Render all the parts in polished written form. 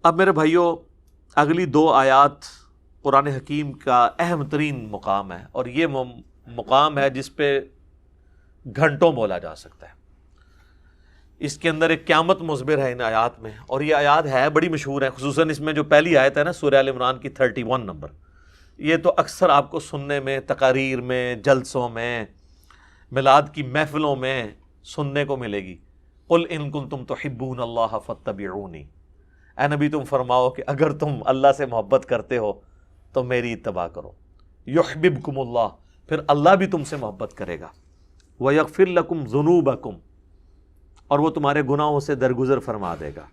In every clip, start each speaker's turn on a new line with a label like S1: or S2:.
S1: اب میرے بھائیوں، اگلی 2 آیات قرآن حکیم کا اہم ترین مقام ہے، اور یہ مقام ہے جس پہ گھنٹوں بولا جا سکتا ہے۔ اس کے اندر ایک قیامت مخبر ہے ان آیات میں، اور یہ آیات ہے بڑی مشہور ہے، خصوصاً اس میں جو پہلی آیت ہے نا سورہ آل عمران کی 31 نمبر، یہ تو اکثر آپ کو سننے میں، تقاریر میں، جلسوں میں، میلاد کی محفلوں میں سننے کو ملے گی۔ قل ان کنتم تحبون اللہ فاتبعونی، اے نبی تم فرماؤ کہ اگر تم اللہ سے محبت کرتے ہو تو میری اتباع کرو، یحببکم اللہ، پھر اللہ بھی تم سے محبت کرے گا، ویغفر لکم ذنوبکم، اور وہ تمہارے گناہوں سے درگزر فرما دے گا،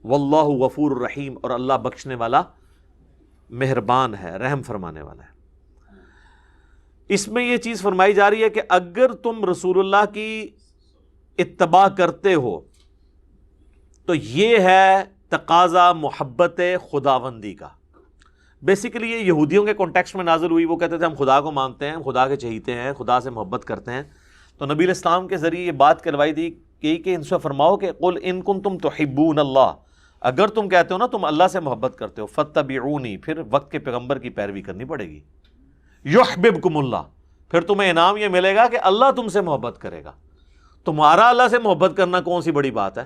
S1: واللہ غفور الرحیم، اور اللہ بخشنے والا مہربان ہے، رحم فرمانے والا ہے۔ اس میں یہ چیز فرمائی جا رہی ہے کہ اگر تم رسول اللہ کی اتباع کرتے ہو تو یہ ہے تقاضا محبت خداوندی کا۔ بیسیکلی یہ یہودیوں کے کانٹیکسٹ میں نازل ہوئی، وہ کہتے تھے ہم خدا کو مانتے ہیں، خدا کے چہیتے ہیں، خدا سے محبت کرتے ہیں، تو نبی علیہ السلام کے ذریعے یہ بات کروائی دی کہ ان سے فرماؤ کہ قل ان کنتم تحبون اللہ، اگر تم کہتے ہو نا تم اللہ سے محبت کرتے ہو، فاتبعونی، پھر وقت کے پیغمبر کی پیروی کرنی پڑے گی، یحببکم اللہ، پھر تمہیں انعام یہ ملے گا کہ اللہ تم سے محبت کرے گا۔ تمہارا اللہ سے محبت کرنا کون سی بڑی بات ہے؟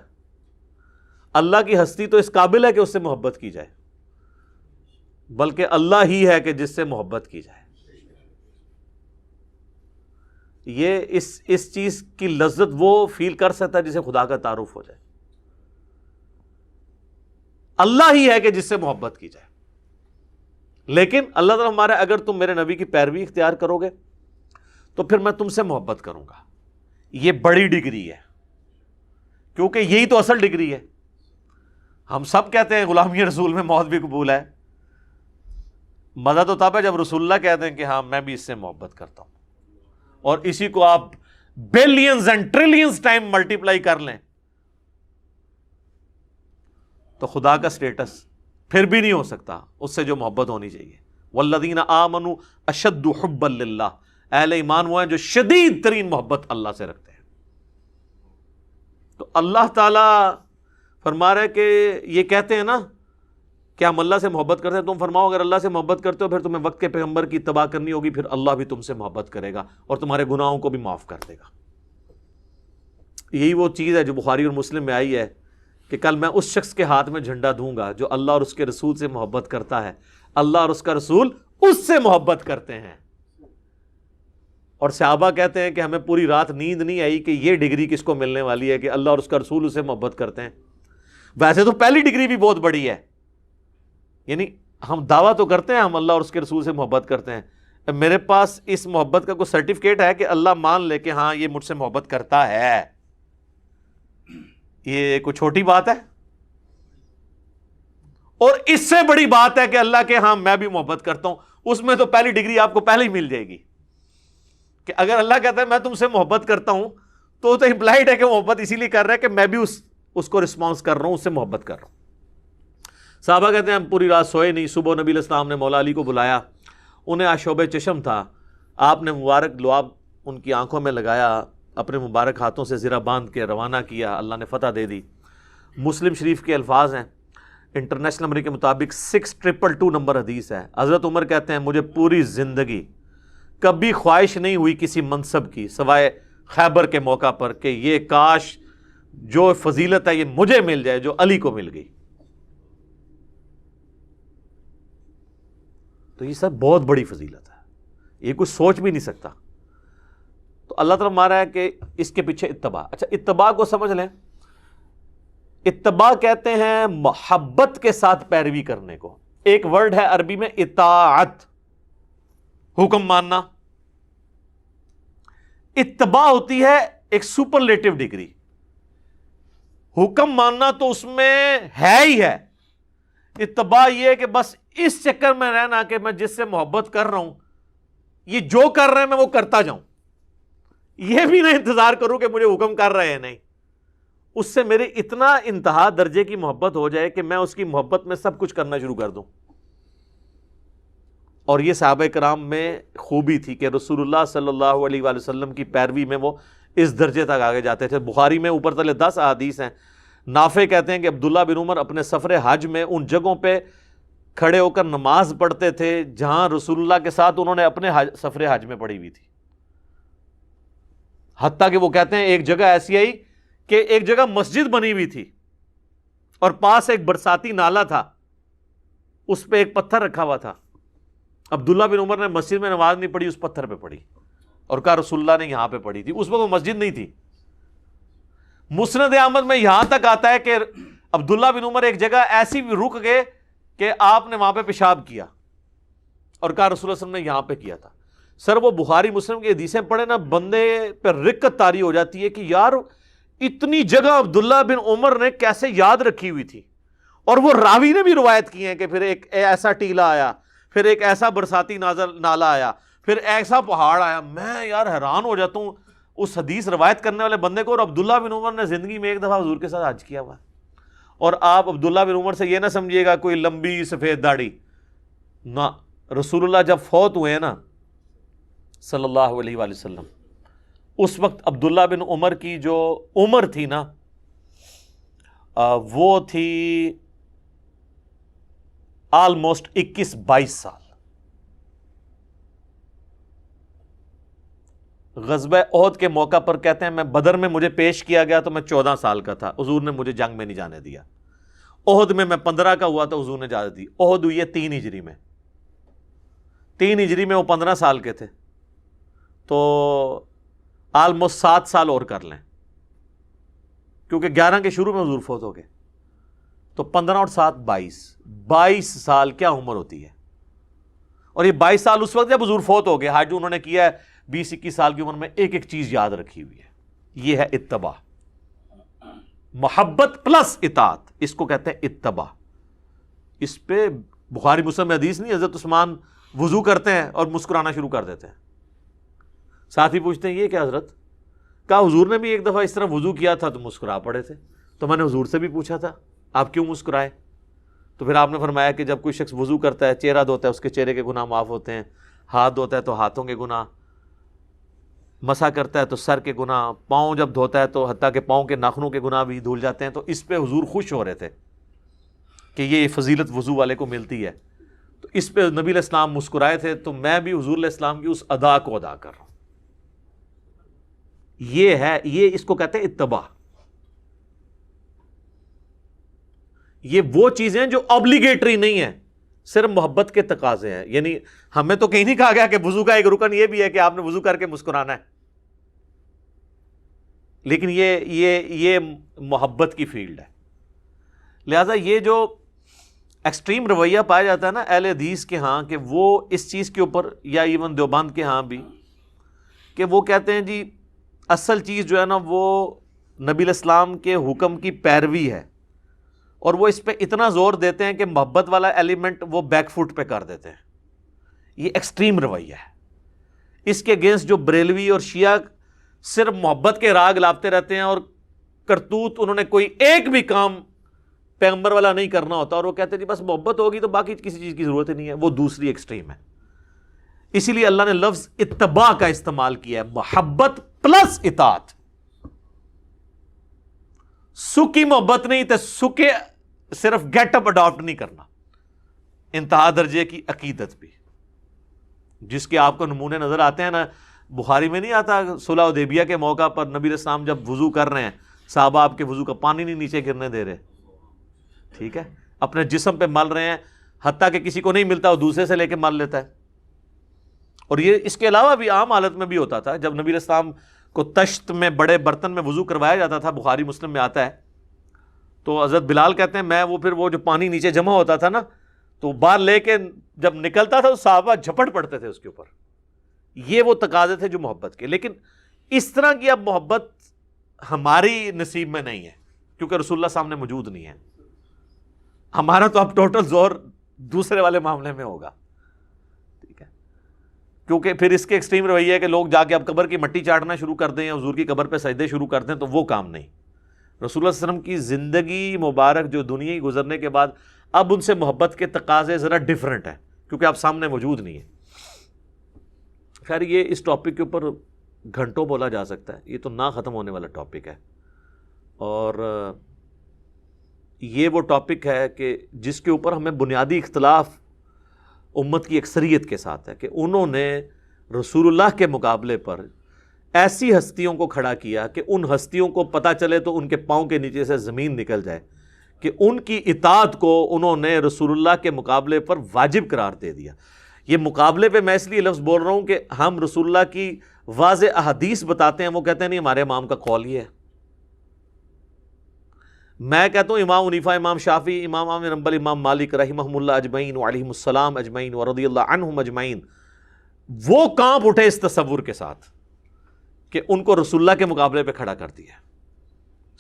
S1: اللہ کی ہستی تو اس قابل ہے کہ اس سے محبت کی جائے، بلکہ اللہ ہی ہے کہ جس سے محبت کی جائے۔ یہ اس چیز کی لذت وہ فیل کر سکتا ہے جسے خدا کا تعارف ہو جائے۔ اللہ ہی ہے کہ جس سے محبت کی جائے، لیکن اللہ تعالیٰ ہمارا اگر تم میرے نبی کی پیروی اختیار کرو گے تو پھر میں تم سے محبت کروں گا۔ یہ بڑی ڈگری ہے، کیونکہ یہی تو اصل ڈگری ہے۔ ہم سب کہتے ہیں غلامی رسول میں موت بھی قبول ہے، مزہ تو تب ہے جب رسول اللہ کہتے ہیں کہ ہاں میں بھی اس سے محبت کرتا ہوں، اور اسی کو آپ billions and trillions time multiply کر لیں تو خدا کا سٹیٹس پھر بھی نہیں ہو سکتا اس سے جو محبت ہونی چاہیے۔ والذین آمنوا اشد حبا للہ، اہل ایمان وہ ہیں جو شدید ترین محبت اللہ سے رکھتے ہیں۔ تو اللہ تعالیٰ فرما رہا ہے کہ یہ کہتے ہیں نا کہ ہم اللہ سے محبت کرتے ہیں، تم فرماؤ اگر اللہ سے محبت کرتے ہو پھر تمہیں وقت کے پیغمبر کی اتباع کرنی ہوگی، پھر اللہ بھی تم سے محبت کرے گا اور تمہارے گناہوں کو بھی معاف کر دے گا۔ یہی وہ چیز ہے جو بخاری اور مسلم میں آئی ہے کہ کل میں اس شخص کے ہاتھ میں جھنڈا دوں گا جو اللہ اور اس کے رسول سے محبت کرتا ہے، اللہ اور اس کا رسول اس سے محبت کرتے ہیں۔ اور صحابہ کہتے ہیں کہ ہمیں پوری رات نیند نہیں آئی کہ یہ ڈگری کس کو ملنے والی ہے کہ اللہ اور اس کا رسول اسے محبت کرتے ہیں۔ ویسے تو پہلی ڈگری بھی بہت بڑی ہے، یعنی ہم دعویٰ تو کرتے ہیں ہم اللہ اور اس کے رسول سے محبت کرتے ہیں، میرے پاس اس محبت کا کوئی سرٹیفکیٹ ہے کہ اللہ مان لے کہ ہاں یہ مجھ سے محبت کرتا ہے، یہ کوئی چھوٹی بات ہے؟ اور اس سے بڑی بات ہے کہ اللہ کے ہاں میں بھی محبت کرتا ہوں، اس میں تو پہلی ڈگری آپ کو پہلے ہی مل جائے گی کہ اگر اللہ کہتا ہے میں تم سے محبت کرتا ہوں تو امپلائڈ ہے کہ محبت اسی لیے کر رہا ہے کہ میں بھی اس کو رسپانس کر رہا ہوں، اس سے محبت کر رہا ہوں۔ صحابہ کہتے ہیں ہم پوری رات سوئے نہیں، صبح نبی علیہ السلام نے مولا علی کو بلایا، انہیں آشوب چشم تھا، آپ نے مبارک لعاب ان کی آنکھوں میں لگایا، اپنے مبارک ہاتھوں سے زرہ باندھ کے روانہ کیا، اللہ نے فتح دے دی۔ مسلم شریف کے الفاظ ہیں، انٹرنیشنل نمبر کے مطابق 6222 نمبر حدیث ہے۔ حضرت عمر کہتے ہیں مجھے پوری زندگی کبھی خواہش نہیں ہوئی کسی منصب کی سوائے خیبر کے موقع پر کہ یہ کاش جو فضیلت ہے یہ مجھے مل جائے جو علی کو مل گئی۔ تو یہ سب بہت بڑی فضیلت ہے، یہ کوئی سوچ بھی نہیں سکتا۔ تو اللہ تعالیٰ ہمارا ہے کہ اس کے پیچھے اتباع۔ اچھا اتباع کو سمجھ لیں، اتباع کہتے ہیں محبت کے ساتھ پیروی کرنے کو۔ ایک ورڈ ہے عربی میں اطاعت، حکم ماننا۔ اتباع ہوتی ہے ایک سپرلیٹو ڈگری، حکم ماننا تو اس میں ہے ہی ہے، اتباع یہ ہے کہ بس اس چکر میں رہنا کہ میں جس سے محبت کر رہا ہوں یہ جو کر رہے ہیں میں وہ کرتا جاؤں، یہ بھی نہ انتظار کروں کہ مجھے حکم کر رہے ہیں، نہیں، اس سے میرے اتنا انتہا درجے کی محبت ہو جائے کہ میں اس کی محبت میں سب کچھ کرنا شروع کر دوں۔ اور یہ صحابہ کرام میں خوبی تھی کہ رسول اللہ صلی اللہ علیہ وآلہ وسلم کی پیروی میں وہ اس درجے تک آگے جاتے تھے۔ بخاری میں اوپر تلے 10 احادیث ہیں نافع کہتے ہیں کہ عبداللہ بن عمر اپنے سفر حج میں ان جگہوں پہ کھڑے ہو کر نماز پڑھتے تھے جہاں رسول اللہ کے ساتھ انہوں نے اپنے سفر حج میں پڑھی ہوئی تھی. حتیٰ کہ وہ کہتے ہیں ایک جگہ ایسی آئی کہ ایک جگہ مسجد بنی ہوئی تھی اور پاس ایک برساتی نالا تھا, اس پہ ایک پتھر رکھا ہوا تھا. عبداللہ بن عمر نے مسجد میں نماز نہیں پڑھی, اس پتھر پہ پڑھی اور کہا رسول اللہ نے یہاں پہ پڑھی تھی. اس وقت وہ مسجد نہیں تھی. مسند احمد میں یہاں تک آتا ہے کہ عبداللہ بن عمر ایک جگہ ایسی بھی رک گئے کہ آپ نے وہاں پہ پیشاب کیا اور کہا رسول اللہ صلی اللہ علیہ وسلم نے یہاں پہ کیا تھا. سر وہ بخاری مسلم کی حدیثیں پڑھے نا, بندے پہ رقت طاری ہو جاتی ہے کہ یار اتنی جگہ عبداللہ بن عمر نے کیسے یاد رکھی ہوئی تھی. اور وہ راوی نے بھی روایت کی ہیں کہ پھر ایک ایسا ٹیلا آیا, پھر ایک ایسا برساتی نالا آیا, پھر ایسا پہاڑ آیا. میں یار حیران ہو جاتا ہوں اس حدیث روایت کرنے والے بندے کو. اور عبداللہ بن عمر نے زندگی میں ایک دفعہ حضور کے ساتھ حج کیا ہوا ہے. اور آپ عبداللہ بن عمر سے یہ نہ سمجھیے گا کوئی لمبی سفید داڑھی نہ. رسول اللہ جب فوت ہوئے ہیں نا صلی اللہ علیہ وآلہ وسلم, اس وقت عبداللہ بن عمر کی جو عمر تھی نا وہ تھی آلموسٹ 21-22 سال. غزوہ احد کے موقع پر کہتے ہیں میں بدر میں مجھے پیش کیا گیا تو میں 14 سال کا تھا, حضور نے مجھے جنگ میں نہیں جانے دیا. احد میں 15 کا ہوا تو حضور نے اجازت دی. احد ہوئی ہے 3 ہجری میں, 3 ہجری میں وہ 15 سال کے تھے, تو آلموسٹ 7 سال اور کر لیں کیونکہ 11 کے شروع میں حضور فوت ہو گئے. تو 15 اور 7 22 سال کیا عمر ہوتی ہے. اور یہ 22 سال اس وقت جب حضور فوت ہو گئے. حج انہوں نے کیا ہے 20-21 سال کی عمر میں, ایک ایک چیز یاد رکھی ہوئی ہے. یہ ہے اتباع, محبت پلس اطاعت, اس کو کہتے ہیں اتباع. اس پہ بخاری مسلم میں حدیث نہیں, حضرت عثمان وضو کرتے ہیں اور مسکرانا شروع کر دیتے ہیں. ساتھی پوچھتے ہیں یہ کیا حضرت؟ کہا حضور نے بھی ایک دفعہ اس طرح وضو کیا تھا تو مسکرا پڑے تھے. تو میں نے حضور سے بھی پوچھا تھا آپ کیوں مسکرائے؟ تو پھر آپ نے فرمایا کہ جب کوئی شخص وضو کرتا ہے, چہرہ دھوتا ہے, اس کے چہرے کے گناہ معاف ہوتے ہیں, ہاتھ دھوتا ہے تو ہاتھوں کے گناہ, مسح کرتا ہے تو سر کے گناہ, پاؤں جب دھوتا ہے تو حتیٰ کہ پاؤں کے ناخنوں کے گناہ بھی دھل جاتے ہیں. تو اس پہ حضور خوش ہو رہے تھے کہ یہ فضیلت وضو والے کو ملتی ہے. تو اس پہ نبی علیہ السلام مسکرائے تھے. تو میں بھی حضور علیہ السلام کی اس ادا کو ادا کر رہا ہوں. یہ ہے, یہ اس کو کہتے ہیں اتباع. یہ وہ چیزیں جو obligatory نہیں ہیں, صرف محبت کے تقاضے ہیں. یعنی ہمیں تو کہیں نہیں کہا گیا کہ وضو کا ایک رکن یہ بھی ہے کہ آپ نے وضو کر کے مسکرانا ہے, لیکن یہ محبت کی فیلڈ ہے. لہذا یہ جو ایکسٹریم رویہ پایا جاتا ہے نا اہل حدیث کے ہاں کہ وہ اس چیز کے اوپر, یا ایون دیوبند کے ہاں بھی, کہ وہ کہتے ہیں جی اصل چیز جو ہے نا وہ نبی علیہ السلام کے حکم کی پیروی ہے, اور وہ اس پہ اتنا زور دیتے ہیں کہ محبت والا ایلیمنٹ وہ بیک فٹ پہ کر دیتے ہیں. یہ ایکسٹریم رویہ ہے. اس کے اگینسٹ جو بریلوی اور شیعہ صرف محبت کے راگ لاپتے رہتے ہیں اور کرتوت انہوں نے کوئی ایک بھی کام پیغمبر والا نہیں کرنا ہوتا, اور وہ کہتے ہیں جی بس محبت ہوگی تو باقی کسی چیز کی ضرورت ہی نہیں ہے. وہ دوسری ایکسٹریم ہے. اسی لیے اللہ نے لفظ اتباع کا استعمال کیا ہے, محبت پلس اطاعت. سکی محبت نہیں تو سکے صرف گیٹ اپ اڈاپٹ نہیں کرنا. انتہا درجے کی عقیدت بھی, جس کے آپ کو نمونے نظر آتے ہیں نا. بخاری میں نہیں آتا صلح حدیبیہ کے موقع پر نبی علیہ السلام جب وضو کر رہے ہیں, صحابہ آپ کے وضو کا پانی نہیں نیچے گرنے دے رہے, ٹھیک ہے, اپنے جسم پہ مل رہے ہیں, حتیٰ کہ کسی کو نہیں ملتا وہ دوسرے سے لے کے مل لیتا ہے. اور یہ اس کے علاوہ بھی عام حالت میں بھی ہوتا تھا. جب نبی علیہ السلام کو تشت میں بڑے برتن میں وضو کروایا جاتا تھا, بخاری مسلم میں آتا ہے, تو حضرت بلال کہتے ہیں میں وہ پھر وہ جو پانی نیچے جمع ہوتا تھا نا تو باہر لے کے جب نکلتا تھا تو صحابہ جھپٹ پڑتے تھے اس کے اوپر. یہ وہ تقاضے تھے جو محبت کے. لیکن اس طرح کی اب محبت ہماری نصیب میں نہیں ہے کیونکہ رسول اللہ سامنے موجود نہیں ہے. ہمارا تو اب ٹوٹل زور دوسرے والے معاملے میں ہوگا, ٹھیک ہے, کیونکہ پھر اس کے ایکسٹریم رویہ ہے کہ لوگ جا کے اب قبر کی مٹی چاٹنا شروع کر دیں یا حضور کی قبر پہ سجدے شروع کر دیں, تو وہ کام نہیں. رسول اللہ صلی اللہ علیہ وسلم کی زندگی مبارک جو دنیا گزرنے کے بعد اب ان سے محبت کے تقاضے ذرا ڈیفرنٹ ہیں کیونکہ آپ سامنے موجود نہیں ہے. خیر یہ اس ٹاپک کے اوپر گھنٹوں بولا جا سکتا ہے, یہ تو نہ ختم ہونے والا ٹاپک ہے. اور یہ وہ ٹاپک ہے کہ جس کے اوپر ہمیں بنیادی اختلاف امت کی اکثریت کے ساتھ ہے کہ انہوں نے رسول اللہ کے مقابلے پر ایسی ہستیوں کو کھڑا کیا کہ ان ہستیوں کو پتہ چلے تو ان کے پاؤں کے نیچے سے زمین نکل جائے، کہ ان کی اطاعت کو انہوں نے رسول اللہ کے مقابلے پر واجب قرار دے دیا۔ یہ مقابلے پہ میں اس لیے لفظ بول رہا ہوں کہ ہم رسول اللہ کی واضح احادیث بتاتے ہیں، وہ کہتے ہیں نہیں ہمارے امام کا قول یہ ہے۔ میں کہتا ہوں امام حنیفہ، امام شافعی، امام احمد بن حنبل، امام مالک رحمہم اللہ اجمعین وعلیہم السلام اجمعین ورضی اللہ عنہم اجمعین، وہ کانپ اٹھے اس تصور کے ساتھ کہ ان کو رسول اللہ کے مقابلے پہ کھڑا کر دیا،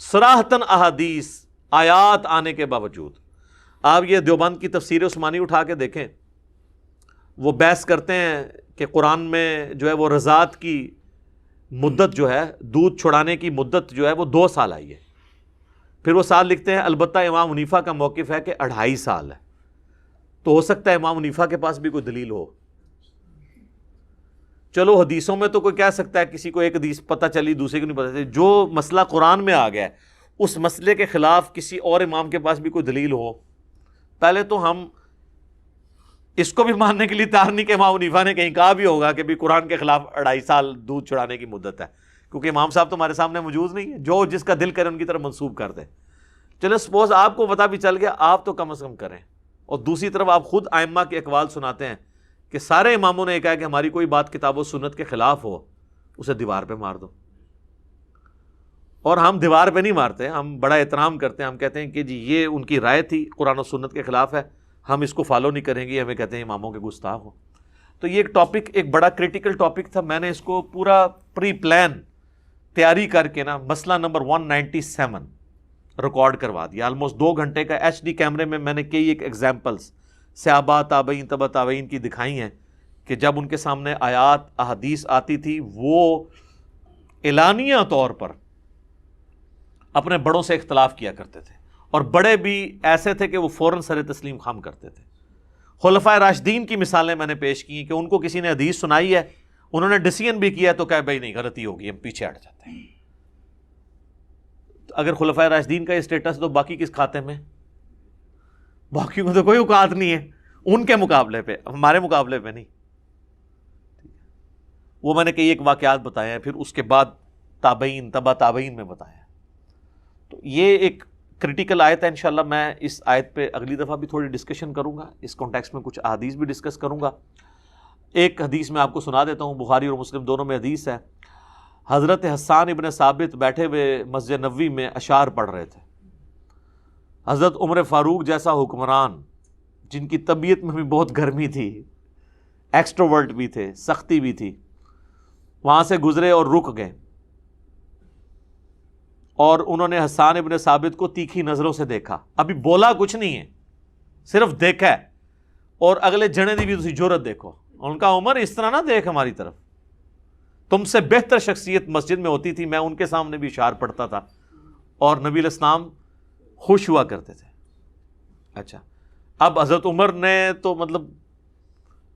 S1: صراحتاً احادیث آیات آنے کے باوجود۔ آپ یہ دیوبند کی تفسیر عثمانی اٹھا کے دیکھیں، وہ بحث کرتے ہیں کہ قرآن میں جو ہے وہ رضاعت کی مدت جو ہے، دودھ چھڑانے کی مدت جو ہے وہ 2 سال آئی ہے، پھر وہ سال لکھتے ہیں البتہ امام حنیفہ کا موقف ہے کہ 2.5 سال ہے۔ تو ہو سکتا ہے امام حنیفہ کے پاس بھی کوئی دلیل ہو، چلو حدیثوں میں تو کوئی کہہ سکتا ہے کسی کو ایک حدیث پتہ چلی دوسرے کو نہیں پتہ چلی، جو مسئلہ قرآن میں آ گیا ہے اس مسئلے کے خلاف کسی اور امام کے پاس بھی کوئی دلیل ہو، پہلے تو ہم اس کو بھی ماننے کے لیے تیار نہیں کہ امام حنیفہ نے کہیں کہا بھی ہوگا کہ بھی قرآن کے خلاف 2.5 سال دودھ چھڑانے کی مدت ہے، کیونکہ امام صاحب تو ہمارے سامنے موجود نہیں ہے، جو جس کا دل کرے ان کی طرف منسوب کر دیں۔ چلو سپوز آپ کو پتہ بھی چل گیا، آپ تو کم از کم کریں، اور دوسری طرف آپ خود ائمہ کے اقوال سناتے ہیں کہ سارے اماموں نے یہ کہا کہ ہماری کوئی بات کتاب و سنت کے خلاف ہو اسے دیوار پہ مار دو، اور ہم دیوار پہ نہیں مارتے، ہم بڑا احترام کرتے ہیں، ہم کہتے ہیں کہ جی یہ ان کی رائے تھی، قرآن و سنت کے خلاف ہے، ہم اس کو فالو نہیں کریں گے، ہمیں کہتے ہیں اماموں کے گستاخ ہو۔ تو یہ ایک ٹاپک، ایک بڑا کریٹیکل ٹاپک تھا، میں نے اس کو پورا پری پلان تیاری کر کے نا مسئلہ نمبر 197 ریکارڈ کروا دیا، آلموسٹ 2 گھنٹے کا HD کیمرے میں میں نے کئی ایک ایگزامپلس صحابہ تابعین تبع تابعین کی دکھائی ہیں کہ جب ان کے سامنے آیات احادیث آتی تھی وہ اعلانیہ طور پر اپنے بڑوں سے اختلاف کیا کرتے تھے، اور بڑے بھی ایسے تھے کہ وہ فوراً سر تسلیم خم کرتے تھے۔ خلفائے راشدین کی مثالیں میں نے پیش کی کہ ان کو کسی نے حدیث سنائی ہے، انہوں نے ڈیسیژن بھی کیا تو کہا بھائی نہیں غلطی ہوگی، ہم پیچھے ہٹ جاتے ہیں۔ اگر خلفائے راشدین کا یہ اسٹیٹس تو باقی کس کھاتے میں؟ باقی کو تو کوئی اوقات نہیں ہے ان کے مقابلے پہ، ہمارے مقابلے پہ نہیں۔ وہ میں نے کئی ایک واقعات بتائے ہیں، پھر اس کے بعد تابعین تبع تابعین میں بتایا۔ تو یہ ایک کریٹیکل آیت ہے، انشاءاللہ میں اس آیت پہ اگلی دفعہ بھی تھوڑی ڈسکشن کروں گا، اس کانٹیکسٹ میں کچھ احادیث بھی ڈسکس کروں گا۔ ایک حدیث میں آپ کو سنا دیتا ہوں، بخاری اور مسلم دونوں میں حدیث ہے۔ حضرت حسان ابن ثابت بیٹھے ہوئے مسجد نبوی میں اشعار پڑھ رہے تھے۔ حضرت عمر فاروق جیسا حکمران جن کی طبیعت میں بھی بہت گرمی تھی، ایکسٹروورٹ بھی تھے، سختی بھی تھی، وہاں سے گزرے اور رک گئے، اور انہوں نے حسان ابن ثابت کو تیکھی نظروں سے دیکھا، ابھی بولا کچھ نہیں ہے، صرف دیکھا ہے، اور اگلے جنے دی بھی تسی جرت دیکھو، ان کا عمر اس طرح نہ دیکھ ہماری طرف، تم سے بہتر شخصیت مسجد میں ہوتی تھی، میں ان کے سامنے بھی اشعار پڑھتا تھا اور نبی علیہ السلام خوش ہوا کرتے تھے۔ اچھا، اب حضرت عمر نے تو مطلب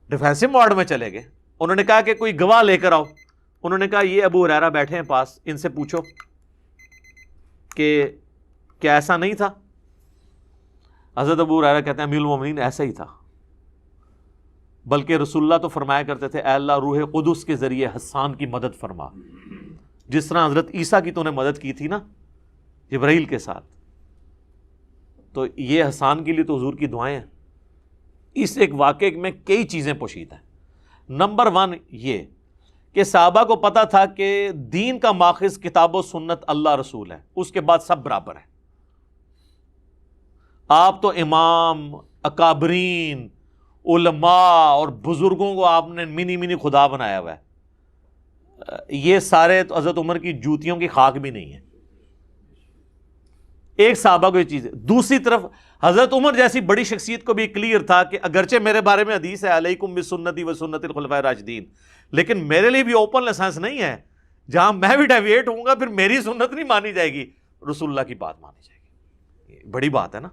S1: ڈیفینسو موڈ میں چلے گئے، انہوں نے کہا کہ کوئی گواہ لے کر آؤ۔ انہوں نے کہا یہ ابو ہریرہ بیٹھے ہیں پاس، ان سے پوچھو کہ کیا ایسا نہیں تھا؟ حضرت ابو ہریرہ کہتے ہیں امیر المومنین ایسا ہی تھا، بلکہ رسول اللہ تو فرمایا کرتے تھے اے اللہ روح قدس کے ذریعے حسان کی مدد فرما، جس طرح حضرت عیسیٰ کی تو نے مدد کی تھی نا جبرائیل کے ساتھ، تو یہ حسان کے لیے تو حضور کی دعائیں ہیں۔ اس ایک واقعے میں کئی چیزیں پوشیدہ ہیں۔ نمبر 1 یہ کہ صحابہ کو پتا تھا کہ دین کا ماخذ کتاب و سنت اللہ رسول ہے، اس کے بعد سب برابر ہیں۔ آپ تو امام، اکابرین، علماء اور بزرگوں کو آپ نے منی خدا بنایا ہوا ہے، یہ سارے تو حضرت عمر کی جوتیوں کی خاک بھی نہیں ہے۔ ایک صحابہ کو یہ چیز ہے۔ دوسری طرف حضرت عمر جیسی بڑی شخصیت کو بھی کلیئر تھا کہ اگرچہ میرے بارے میں حدیث ہے علیکم بسنتی و سنت الخلفاء الراشدین، لیکن میرے لیے بھی اوپن لائسنس نہیں ہے، جہاں میں بھی ڈیویٹ ہوں گا پھر میری سنت نہیں مانی جائے گی، رسول اللہ کی بات مانی جائے گی۔ بڑی بات ہے نا۔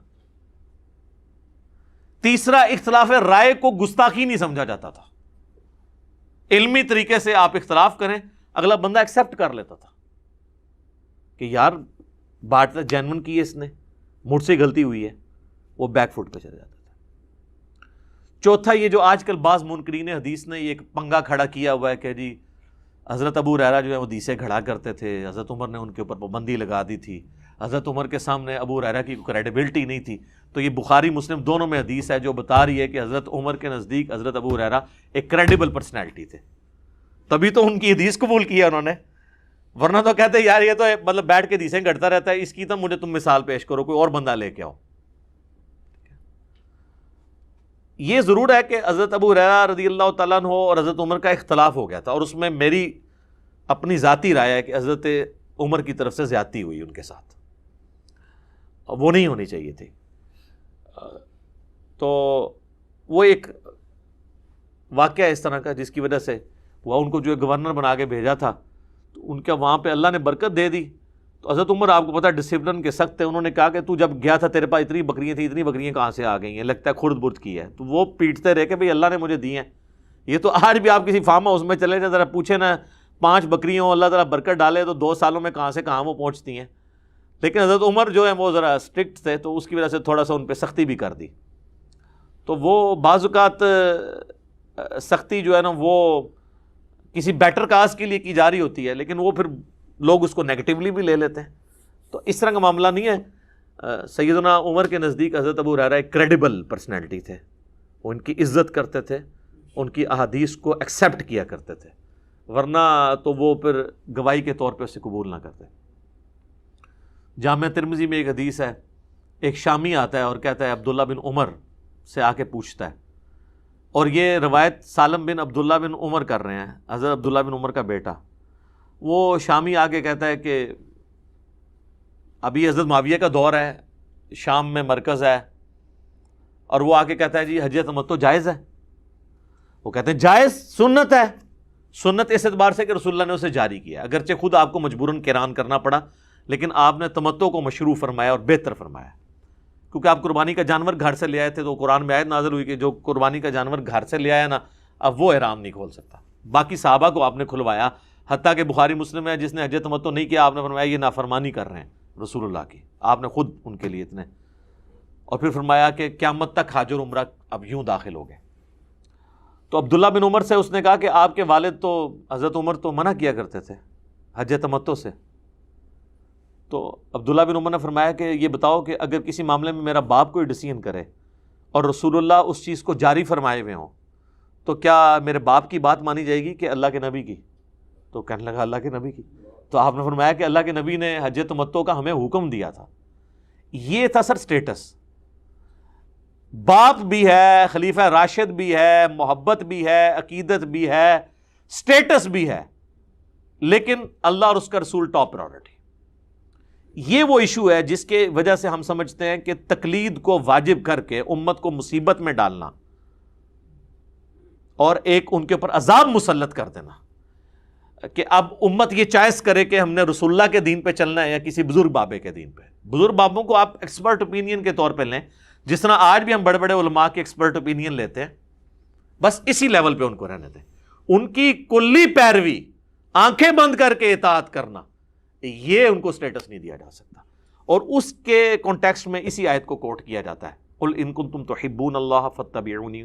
S1: تیسرا، اختلاف رائے کو گستاخی نہیں سمجھا جاتا تھا، علمی طریقے سے آپ اختلاف کریں، اگلا بندہ ایکسیپٹ کر لیتا تھا کہ یار بات جینون کی ہے اس نے، مجھ سے غلطی ہوئی ہے، وہ بیک فٹ پہ چلے جاتا تھا۔ چوتھا، یہ جو آج کل بعض منکرین حدیث نے یہ ایک پنگا کھڑا کیا ہوا ہے کہ جی حضرت ابو ہریرہ جو ہے وہ حدیثیں گھڑا کرتے تھے، حضرت عمر نے ان کے اوپر پابندی لگا دی تھی، حضرت عمر کے سامنے ابو ہریرہ کی کریڈیبلٹی نہیں تھی۔ تو یہ بخاری مسلم دونوں میں حدیث ہے جو بتا رہی ہے کہ حضرت عمر کے نزدیک حضرت ابو ہریرہ ایک کریڈیبل پرسنالٹی تھے، تبھی تو ان کی حدیث قبول کیا انہوں نے، ورنہ تو کہتے یار یہ تو مطلب بیٹھ کے حدیثیں گھڑتا رہتا ہے، اس کی تو مجھے تم مثال پیش کرو، کوئی اور بندہ لے کے آؤ۔ یہ ضرور ہے کہ حضرت ابو ہریرہ رضی اللہ تعالیٰ عنہ اور حضرت عمر کا اختلاف ہو گیا تھا، اور اس میں میری اپنی ذاتی رائے ہے کہ حضرت عمر کی طرف سے زیادتی ہوئی ان کے ساتھ، وہ نہیں ہونی چاہیے تھی۔ تو وہ ایک واقعہ اس طرح کا جس کی وجہ سے وہ ان کو جو گورنر بنا کے بھیجا تھا، تو ان کا وہاں پہ اللہ نے برکت دے دی۔ تو حضرت عمر آپ کو پتہ ڈسپلن کے سخت تھے، انہوں نے کہا کہ تو جب گیا تھا تیرے پاس اتنی بکریاں تھیں، اتنی بکریاں کہاں سے آ گئی ہیں، لگتا ہے خرد برد کی ہے۔ تو وہ پیٹتے رہے کہ بھئی اللہ نے مجھے دی ہیں۔ یہ تو آج بھی آپ کسی فارم ہاؤس میں چلے جائیں، ذرا پوچھیں نا 5 بکریوں اللہ تعالیٰ برکت ڈالے تو 2 سالوں میں کہاں سے کہاں وہ پہنچتی ہیں۔ لیکن حضرت عمر جو ہے وہ ذرا اسٹرکٹ تھے، تو اس کی وجہ سے تھوڑا سا ان پہ سختی بھی کر دی۔ تو وہ بعض اوقات سختی جو ہے نا وہ کسی بیٹر کاز کے لیے کی جا رہی ہوتی ہے، لیکن وہ پھر لوگ اس کو نیگیٹیولی بھی لے لیتے ہیں، تو اس طرح کا معاملہ نہیں ہے۔ سیدنا عمر کے نزدیک حضرت ابو ہریرہ ایک کریڈیبل پرسنالٹی تھے، وہ ان کی عزت کرتے تھے، ان کی احادیث کو ایکسیپٹ کیا کرتے تھے، ورنہ تو وہ پھر گواہی کے طور پہ اسے قبول نہ کرتے۔ جامعہ ترمذی میں ایک حدیث ہے، ایک شامی آتا ہے اور کہتا ہے عبداللہ بن عمر سے آ کے پوچھتا ہے، اور یہ روایت سالم بن عبداللہ بن عمر کر رہے ہیں، حضرت عبداللہ بن عمر کا بیٹا۔ وہ شامی آ کے کہتا ہے کہ ابھی حضرت معاویہ کا دور ہے، شام میں مرکز ہے، اور وہ آ کے کہتا ہے جی حج تمتع جائز ہے؟ وہ کہتے ہیں جائز، سنت ہے۔ سنت اس اعتبار سے کہ رسول اللہ نے اسے جاری کیا، اگرچہ خود آپ کو مجبوراً قران کرنا پڑا، لیکن آپ نے تمتع کو مشروع فرمایا اور بہتر فرمایا، کیونکہ آپ قربانی کا جانور گھر سے لے آئے تھے، تو قرآن میں آیت نازل ہوئی کہ جو قربانی کا جانور گھر سے لے آیا نا، اب وہ احرام نہیں کھول سکتا۔ باقی صحابہ کو آپ نے کھلوایا، حتیٰ کہ بخاری مسلم ہے جس نے حج تمتع نہیں کیا، آپ نے فرمایا یہ نافرمانی کر رہے ہیں رسول اللہ کی، آپ نے خود ان کے لیے اتنے، اور پھر فرمایا کہ قیامت تک حج اور عمرہ اب یوں داخل ہو گئے۔ تو عبداللہ بن عمر سے اس نے کہا کہ آپ کے والد تو حضرت عمر تو منع کیا کرتے تھے حج تمتع سے۔ تو عبداللہ بن عمر نے فرمایا کہ یہ بتاؤ کہ اگر کسی معاملے میں میرا باپ کوئی ڈیسیژن کرے اور رسول اللہ اس چیز کو جاری فرمائے ہوئے ہوں، تو کیا میرے باپ کی بات مانی جائے گی کہ اللہ کے نبی کی؟ تو کہنے لگا اللہ کے نبی کی۔ تو آپ نے فرمایا کہ اللہ کے نبی نے حج تمتع کا ہمیں حکم دیا تھا۔ یہ تھا سر سٹیٹس، باپ بھی ہے، خلیفہ راشد بھی ہے، محبت بھی ہے، عقیدت بھی ہے، سٹیٹس بھی ہے، لیکن اللہ اور اس کا رسول ٹاپ پرائورٹی۔ یہ وہ ایشو ہے جس کے وجہ سے ہم سمجھتے ہیں کہ تقلید کو واجب کر کے امت کو مصیبت میں ڈالنا اور ایک ان کے اوپر عذاب مسلط کر دینا کہ اب امت یہ چوائس کرے کہ ہم نے رسول اللہ کے دین پہ چلنا ہے یا کسی بزرگ بابے کے دین پہ۔ بزرگ بابوں کو آپ ایکسپرٹ اوپینین کے طور پہ لیں، جس طرح آج بھی ہم بڑے بڑے علماء کے ایکسپرٹ اوپینین لیتے ہیں، بس اسی لیول پہ ان کو رہنے دیں۔ ان کی کلی پیروی، آنکھیں بند کر کے اطاعت کرنا، یہ ان کو سٹیٹس نہیں دیا جا سکتا، اور اس کے کانٹیکسٹ میں اسی آیت کو کوٹ کیا جاتا ہے، قل ان کنتم تحبون اللہ فاتبعونی